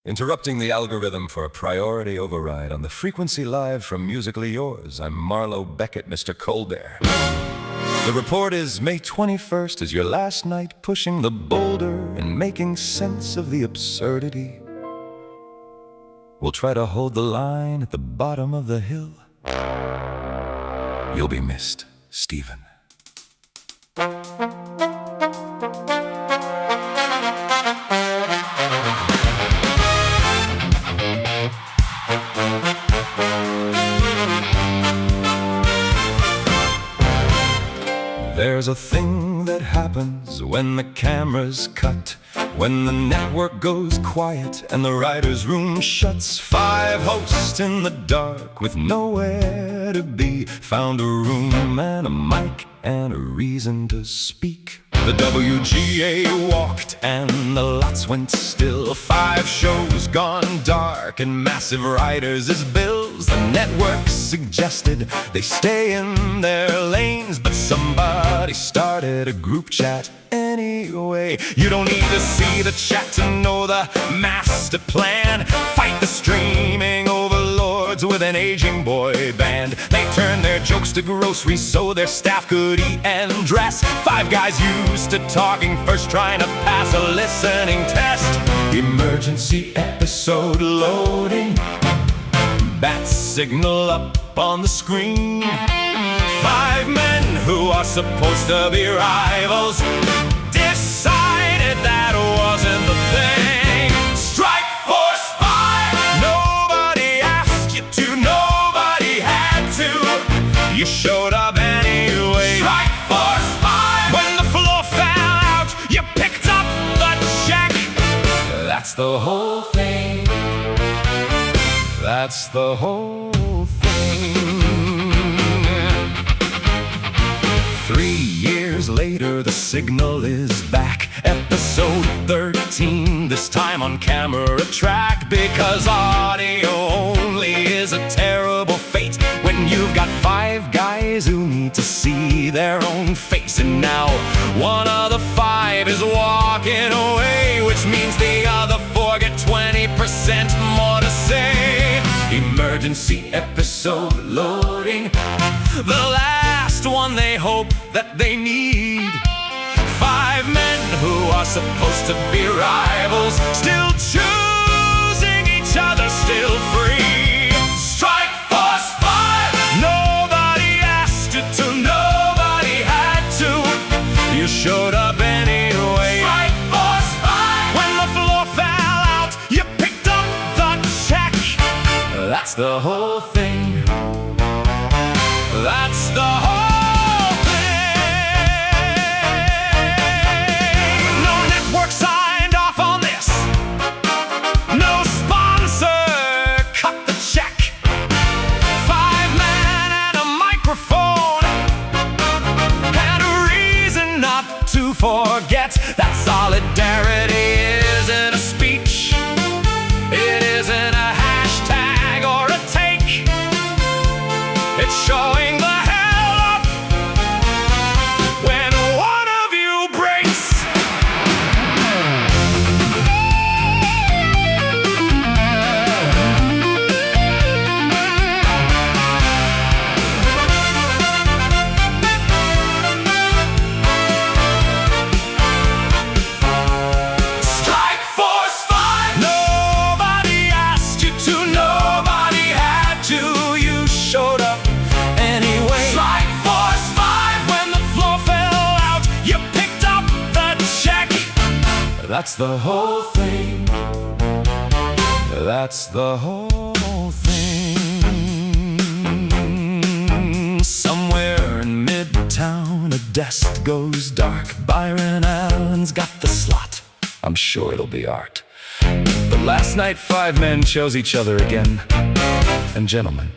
Interrupting the algorithm for a priority override on the Frequency Live from Musically Yours. I'm Marlowe, Beckett, Mr. Colbert. The report is May 21st is your last night pushing the boulder and making sense of the absurdity. We'll try to hold the line at the bottom of the hill. You'll be missed, Stephen. There's a thing that happens when the cameras cut, when the network goes quiet and the writer's room shuts. 5 hosts in the dark with nowhere to be, found a room and a mic and a reason to speak. The WGA walked and the lots went still. 5 shows gone dark and massive writers as bills. The network suggested they stay in their lanes, but somebody started a group chat anyway. You don't need to see the chat to know the master plan. Fight the streaming overlords with an aging boy band. They turned their jokes to groceries so their staff could eat and dress. 5 guys used to talking first, trying to pass a listening test. Emergency episode loading. Bat signal up on the screen. 5 men who are supposed to be rivals decided that wasn't the thing. Strike Force 5. Nobody asked you to, nobody had to. You showed up anyway. Strike Force 5. When the floor fell out, you picked up the check. That's the whole thing. That's the whole thing. 3 years later, the signal is back. Episode 13, this time on camera track. Because audio only is a terrible fate when you've got 5 guys who need to see their own face. And now one of the 5 is walking away, which means the other 4 get 20% more to say. Emergency episode loading. The last one they hope that they need. 5 men who are supposed to be rivals, still choosing each other, still free. Strike Force 5. Nobody asked you to, nobody had to. You showed up anyway. Strike Force 5. When the floor fell out, you picked up the check. That's the whole thing. That's the whole thing. No network signed off on this. No sponsor cut the check. 5 men and a microphone and a reason not to forget that solidarity isn't a speech. It isn't a hashtag or a take. It's showing the hell up when one of you breaks. Strike Force 5. Nobody asked you to, nobody had to. You showed up anyway. Strike Force 5. When the floor fell out, you picked up the check. That's the whole thing. That's the whole thing. Somewhere in Midtown, a desk goes dark. Byron Allen's got the slot. I'm sure it'll be art. But last night 5 men chose each other again. And gentlemen,